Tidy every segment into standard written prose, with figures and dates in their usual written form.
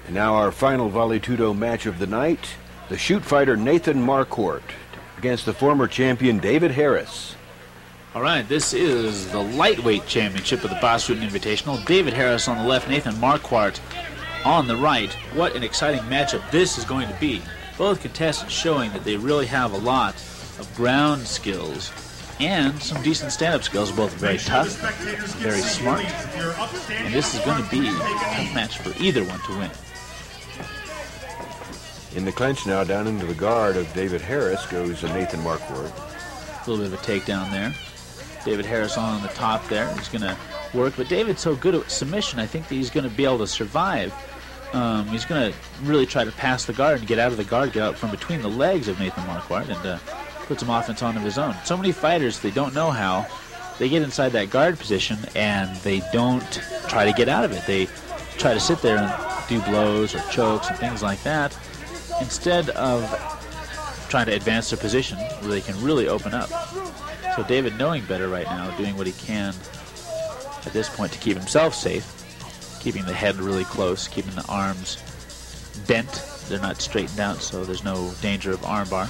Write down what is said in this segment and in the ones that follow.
And now our final Vale-Tudo match of the night, the shoot fighter Nathan Marquardt against the former champion David Harris. All right, this is the lightweight championship of the Bas Rutten Invitational. David Harris on the left, Nathan Marquardt on the right. What an exciting matchup this is going to be. Both contestants showing that they really have a lot of ground skills and some decent stand-up skills, both very tough, very smart. And this is going to be a tough match for either one to win. In the clinch now, down into the guard of David Harris goes Nathan Marquardt. A little bit of a takedown there. David Harris on the top there. He's going to work, but David's so good at submission, I think that he's going to be able to survive. He's going to really try to pass the guard and get out of the guard, get out from between the legs of Nathan Marquardt, and put some offense on of his own. So many fighters, they don't know how. They get inside that guard position, and they don't try to get out of it. They try to sit there and do blows or chokes and things like that, instead of trying to advance their position where they can really open up. So David, knowing better right now, doing what he can at this point to keep himself safe, keeping the head really close, keeping the arms bent. They're not straightened out, so there's no danger of armbar.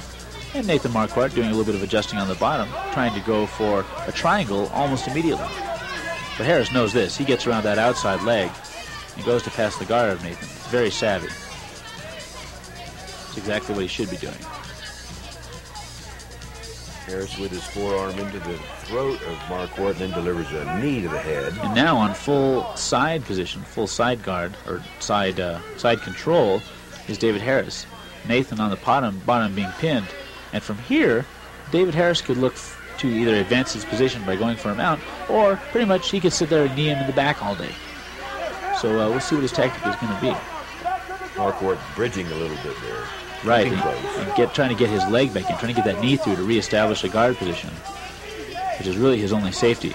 And Nathan Marquardt doing a little bit of adjusting on the bottom, trying to go for a triangle almost immediately. But Harris knows this. He gets around that outside leg and goes to pass the guard of Nathan. It's very savvy. It's exactly what he should be doing. Harris with his forearm into the throat of Marquardt and then delivers a knee to the head. And now on full side position, full side guard, or side control, is David Harris. Nathan on the bottom being pinned. And from here, David Harris could look to either advance his position by going for a mount, or pretty much he could sit there and knee him in the back all day. So we'll see what his tactic is going to be. Marquardt bridging a little bit there. Right, and trying to get his leg back in, trying to get that knee through to reestablish a guard position, which is really his only safety.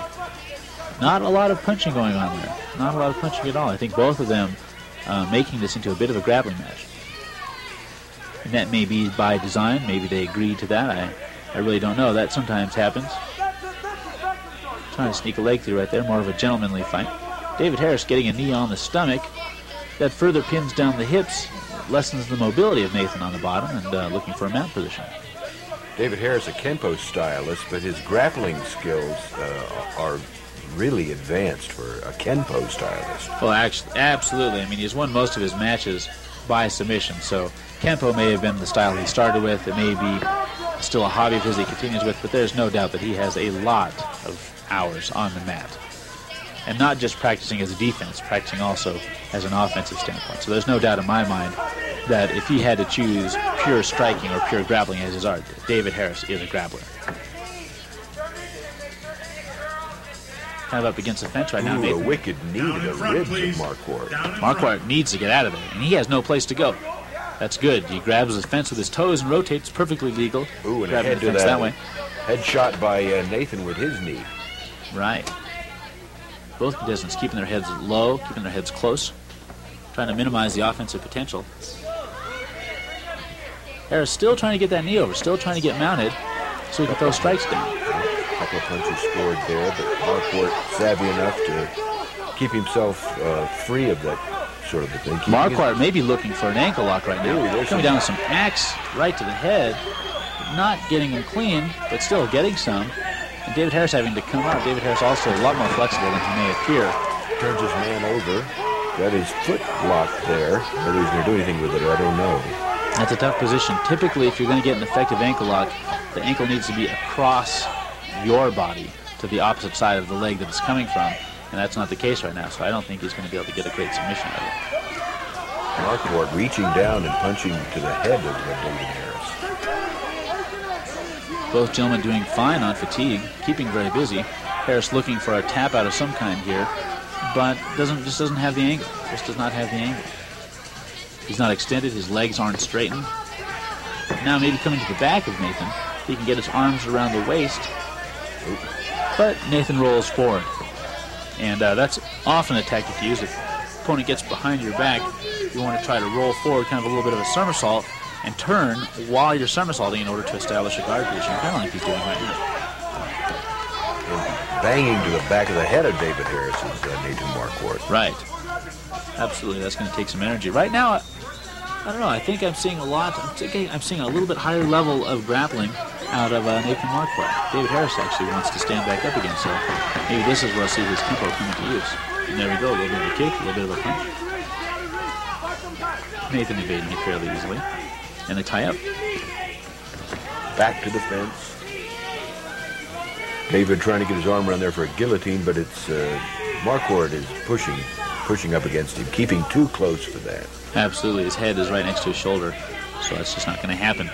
Not a lot of punching going on there. Not a lot of punching at all. I think both of them making this into a bit of a grappling match. And that may be by design. Maybe they agreed to that. I really don't know. That sometimes happens. Trying to sneak a leg through right there. More of a gentlemanly fight. David Harris getting a knee on the stomach. That further pins down the hips, lessens the mobility of Nathan on the bottom, and looking for a mount position. David Harris, a Kenpo stylist, but his grappling skills are really advanced for a Kenpo stylist. Well, actually, absolutely. I mean, he's won most of his matches by submission, so Kenpo may have been the style he started with. It may be still a hobby of his he continues with, but there's no doubt that he has a lot of hours on the mat. And not just practicing as a defense, practicing also as an offensive standpoint. So there's no doubt in my mind that if he had to choose pure striking or pure grappling as his art, David Harris is a grappler. Kind of up against the fence right now. A wicked knee to the ribs of Marquardt. Marquardt needs to get out of there, and he has no place to go. That's good. He grabs the fence with his toes and rotates, perfectly legal. Ooh, and a head to that way. Head shot by Nathan with his knee. Right. Both contestants keeping their heads low, keeping their heads close, trying to minimize the offensive potential. Harris still trying to get that knee over, still trying to get mounted so he can throw strikes down. A couple of punches scored there, but Marquardt savvy enough to keep himself free of that sort of a thing. Marquardt may be looking for an ankle lock right now. Ooh, coming down with some axe right to the head, not getting him clean, but still getting some. And David Harris having to come out. David Harris also a lot more flexible than he may appear. Turns his man over. Got his foot locked there. Whether he's going to do anything with it, I don't know. That's a tough position. Typically, if you're going to get an effective ankle lock, the ankle needs to be across your body to the opposite side of the leg that it's coming from. And that's not the case right now, so I don't think he's going to be able to get a great submission out of it. Marquardt reaching down and punching to the head of David Harris. Both gentlemen doing fine on fatigue, keeping very busy. Harris looking for a tap out of some kind here, but just doesn't have the angle. Just does not have the angle. He's not extended. His legs aren't straightened. Now maybe coming to the back of Nathan, he can get his arms around the waist. But Nathan rolls forward, and that's often a tactic to use. If the opponent gets behind your back, you want to try to roll forward, kind of a little bit of a somersault, and turn while you're somersaulting in order to establish a guard position, kind of like he's doing right now. And banging to the back of the head of David Harris is Nathan Marquardt. Right. Absolutely, that's going to take some energy. Right now, I don't know. I think I'm seeing a lot. I'm seeing a little bit higher level of grappling out of Nathan Marquardt. David Harris actually wants to stand back up again, so maybe this is where I'll see his tempo coming to use. And there we go, a little bit of a kick, a little bit of a punch. Nathan evading it fairly easily. And they tie up. Back to the fence. David trying to get his arm around there for a guillotine, but it's Marquardt is pushing up against him, keeping too close for that. Absolutely, his head is right next to his shoulder, so that's just not going to happen.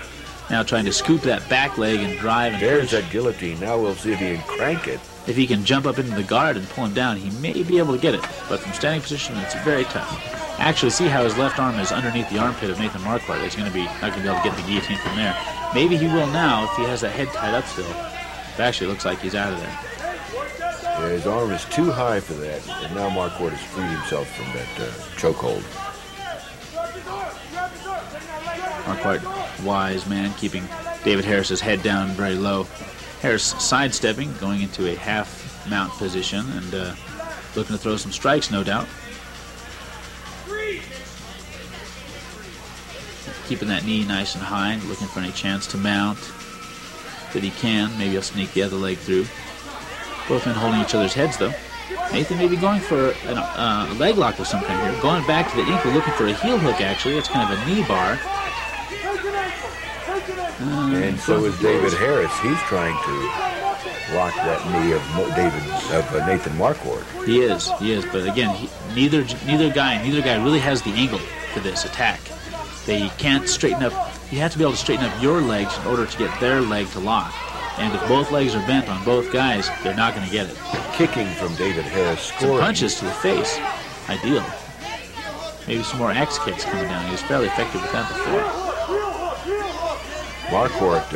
Now trying to scoop that back leg and drive and There's push. that guillotine. Now we'll see if he can crank it. If he can jump up into the guard and pull him down, he may be able to get it. But from standing position, it's very tough. Actually, see how his left arm is underneath the armpit of Nathan Marquardt. He's not going to be able to get the guillotine from there. Maybe he will now if he has that head tied up still. It actually looks like he's out of there. Yeah, his arm is too high for that, and now Marquardt has freed himself from that chokehold. Marquardt, wise man, keeping David Harris's head down very low. Harris sidestepping, going into a half mount position, and looking to throw some strikes, no doubt. Keeping that knee nice and high, looking for any chance to mount that he can. Maybe he'll sneak the other leg through. Both men holding each other's heads, though. Nathan may be going for a leg lock of some kind here. Going back to the ankle, looking for a heel hook, actually. It's kind of a knee bar. And so is David Harris. He's trying to lock that knee of Nathan Marquardt. He is. But again, neither guy really has the angle for this attack. They can't straighten up. You have to be able to straighten up your legs in order to get their leg to lock. And if both legs are bent on both guys, they're not going to get it. Kicking from David Harris, scoring. Some punches to the face. Ideal. Maybe some more axe kicks coming down. He was fairly effective with that before. Marquardt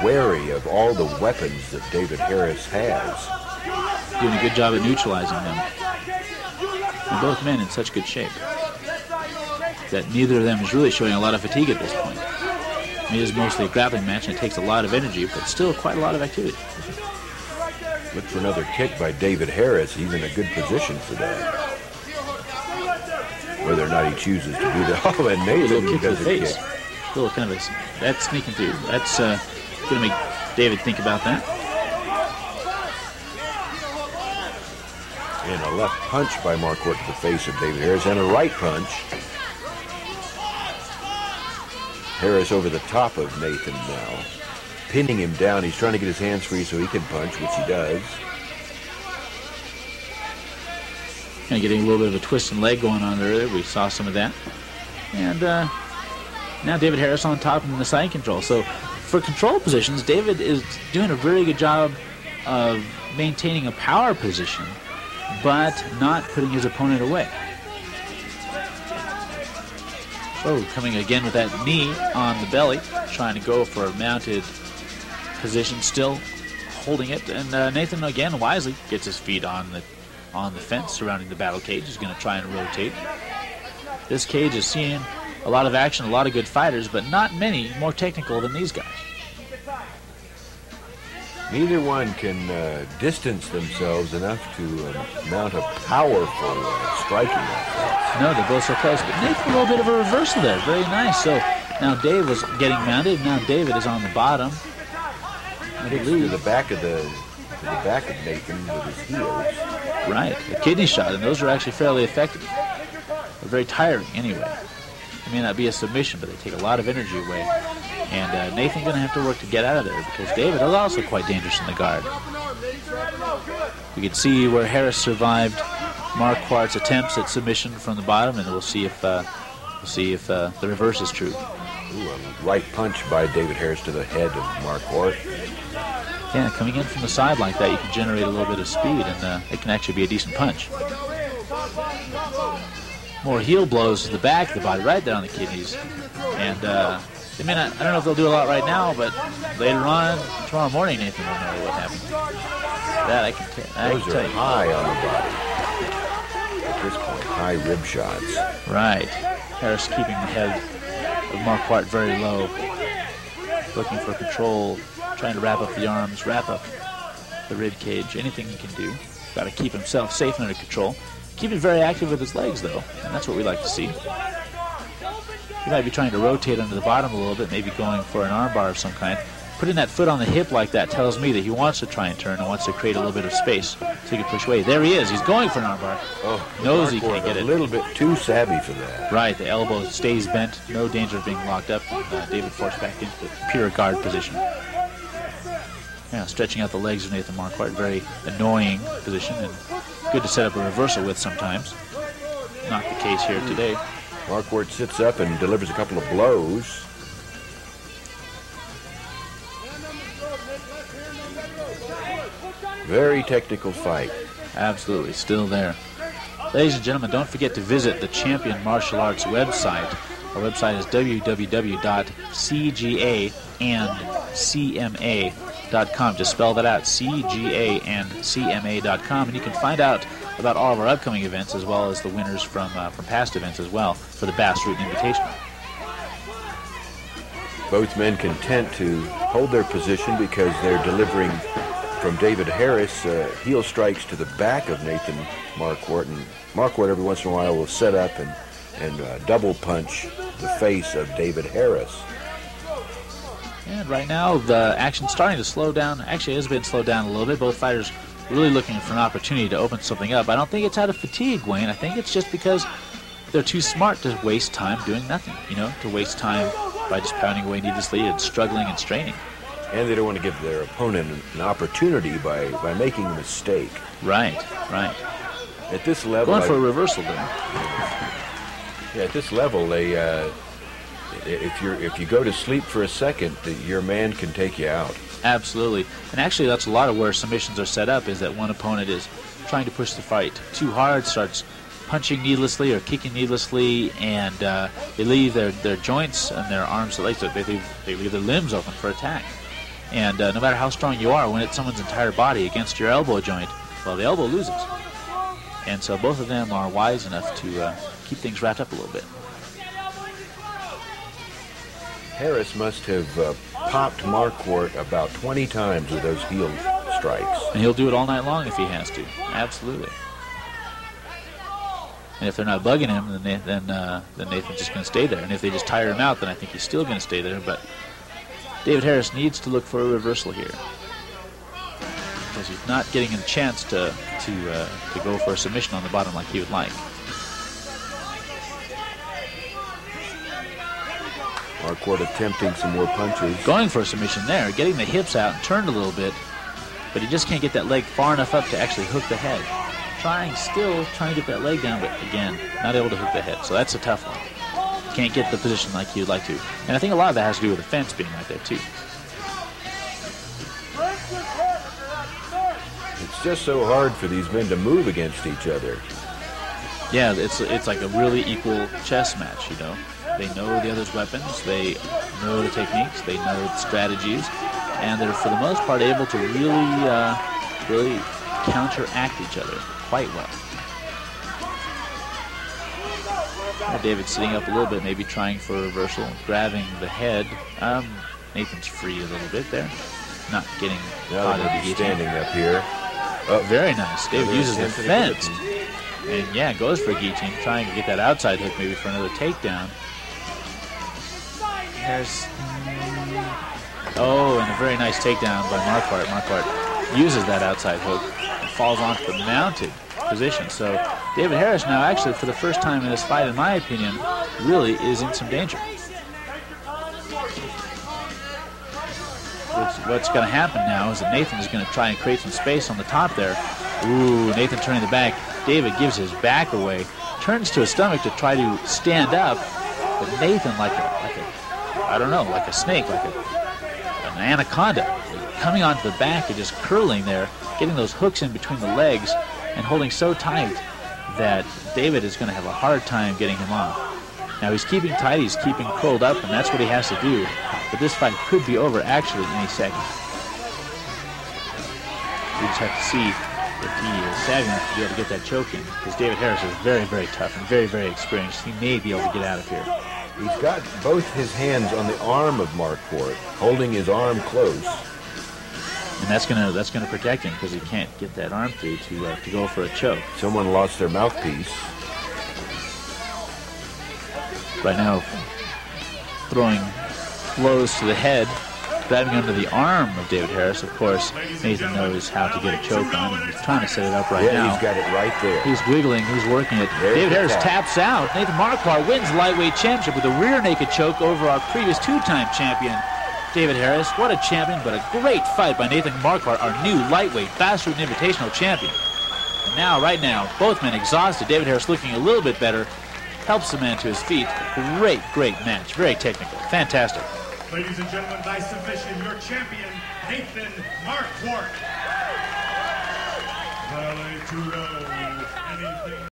wary of all the weapons that David Harris has. Doing a good job at neutralizing them. And both men in such good shape that neither of them is really showing a lot of fatigue at this point. It is mostly a grappling match, and it takes a lot of energy, but still quite a lot of activity. Look for another kick by David Harris. He's in a good position for that. Whether or not he chooses to do that. Oh, and Nathan kick to does the a face. kick. A little kind of that's sneaking through. That's going to make David think about that. And a left punch by Marquardt to the face of David Harris, and a right punch. Harris over the top of Nathan now, pinning him down. He's trying to get his hands free so he can punch, which he does. Kind of getting a little bit of a twist and leg going on there. We saw some of that. And now David Harris on top in the side control. So for control positions, David is doing a very good job of maintaining a power position, but not putting his opponent away. Oh, coming again with that knee on the belly, trying to go for a mounted position, still holding it. And Nathan, again, wisely gets his feet on the fence surrounding the battle cage. He's going to try and rotate. This cage is seeing a lot of action, a lot of good fighters, but not many more technical than these guys. Neither one can distance themselves enough to mount a powerful striking offense. No, they're both so close. But Nathan, a little bit of a reversal there. Very nice. So now Dave was getting mounted. Now David is on the bottom. To the back of Nathan with his heels. Right, a kidney shot, and those are actually fairly effective. They're very tiring anyway. It may not be a submission, but they take a lot of energy away. And Nathan's going to have to work to get out of there because David is also quite dangerous in the guard. We can see where Harris survived Marquardt's attempts at submission from the bottom, and we'll see if the reverse is true. Ooh, a right punch by David Harris to the head of Marquardt. Yeah, coming in from the side like that, you can generate a little bit of speed, and it can actually be a decent punch. More heel blows to the back of the body, right there on the kidneys. And they may not, I don't know if they'll do a lot right now, but later on, tomorrow morning, Nathan will know what happened. That I can tell you. Those are high on the body. At this point, high rib shots. Right. Harris keeping the head of Marquardt very low. Looking for control, trying to wrap up the arms, wrap up the rib cage, anything he can do. Got to keep himself safe and under control. keeping very active with his legs, though, and that's what we like to see. He might be trying to rotate under the bottom a little bit, maybe going for an armbar of some kind. Putting that foot on the hip like that tells me that he wants to try and turn and wants to create a little bit of space so he can push away. There he is. He's going for an armbar. Oh, knows he can't get it. A little bit too savvy for that. Right. The elbow stays bent. No danger of being locked up. David forced back into the pure guard position. Yeah, stretching out the legs of Nathan Marquardt. Very annoying position and good to set up a reversal with sometimes. Not the case here today. Marquardt sits up and delivers a couple of blows. Very technical fight. Absolutely, still there. Ladies and gentlemen, don't forget to visit the Champion Martial Arts website. Our website is www.cgaandcma.com. Just spell that out, cgaandcma.com, and you can find out about all of our upcoming events as well as the winners from past events as well for the Bas Rutten Invitational. Both men content to hold their position because they're delivering from David Harris heel strikes to the back of Nathan Marquardt, and Marquardt every once in a while will set up and double punch the face of David Harris. And right now the action's starting to slow down. Actually, it has been slowed down a little bit. Both fighters really looking for an opportunity to open something up. I don't think it's out of fatigue, Wayne. I think it's just because they're too smart to waste time doing nothing, to waste time by just pounding away needlessly and struggling and straining. And they don't want to give their opponent an opportunity by making a mistake. Right. At this level, going for a reversal there. Yeah, at this level, they if you go to sleep for a second, your man can take you out. Absolutely, and actually, that's a lot of where submissions are set up. Is that one opponent is trying to push the fight too hard, starts punching needlessly or kicking needlessly, and they leave their joints and their arms and legs. They leave their limbs open for attack. And no matter how strong you are, when it's someone's entire body against your elbow joint, well, the elbow loses. And so both of them are wise enough to keep things wrapped up a little bit. Harris must have popped Marquardt about 20 times with those heel strikes. And he'll do it all night long if he has to. Absolutely. And if they're not bugging him, then Nathan's just going to stay there. And if they just tire him out, then I think he's still going to stay there. But David Harris needs to look for a reversal here, because he's not getting a chance to go for a submission on the bottom like he would like. Marquardt attempting some more punches. Going for a submission there, getting the hips out and turned a little bit, but he just can't get that leg far enough up to actually hook the head. Still trying to get that leg down, but again, not able to hook the head. So that's a tough one. Can't get the position like he would like to. And I think a lot of that has to do with the fence being right there, too. It's just so hard for these men to move against each other. Yeah, it's like a really equal chess match, They know the other's weapons, they know the techniques, they know the strategies, and they're, for the most part, able to really counteract each other quite well. David's sitting up a little bit, maybe trying for a reversal, grabbing the head. Nathan's free a little bit there, not getting caught in the guillotine. Standing up here. Oh, very nice. David uses the fence, and yeah, goes for a guillotine, trying to get that outside hook maybe for another takedown. And a very nice takedown by Marquardt. Marquardt uses that outside hook and falls onto the mounted position. So David Harris now, actually, for the first time in this fight, in my opinion, really is in some danger. What's going to happen now is that Nathan is going to try and create some space on the top there. Ooh, Nathan turning the back. David gives his back away, turns to his stomach to try to stand up, but Nathan, like a snake, like an anaconda, coming onto the back and just curling there, getting those hooks in between the legs and holding so tight that David is going to have a hard time getting him off. Now he's keeping tight, he's keeping curled up, and that's what he has to do. But this fight could be over actually in any second. We just have to see if he is savvy enough to be able to get that choke in, because David Harris is very, very tough and very, very experienced. He may be able to get out of here. He's got both his hands on the arm of Marquardt, holding his arm close. And that's gonna protect him because he can't get that arm through to go for a choke. Someone lost their mouthpiece. Right now, throwing blows to the head, grabbing under the arm of David Harris. Of course, Nathan knows how to get a choke on, and he's trying to set it up right now. Yeah, he's got it right there. He's wiggling, he's working it. David Harris taps out. Nathan Marquardt wins the lightweight championship with a rear naked choke over our previous two-time champion, David Harris. What a champion, but a great fight by Nathan Marquardt, our new lightweight Bas Rutten Invitational champion. And now, right now, both men exhausted. David Harris looking a little bit better. Helps the man to his feet. Great, great match. Very technical. Fantastic. Ladies and gentlemen, by submission, your champion, Nathan Marquardt. Vale Tudo. Anything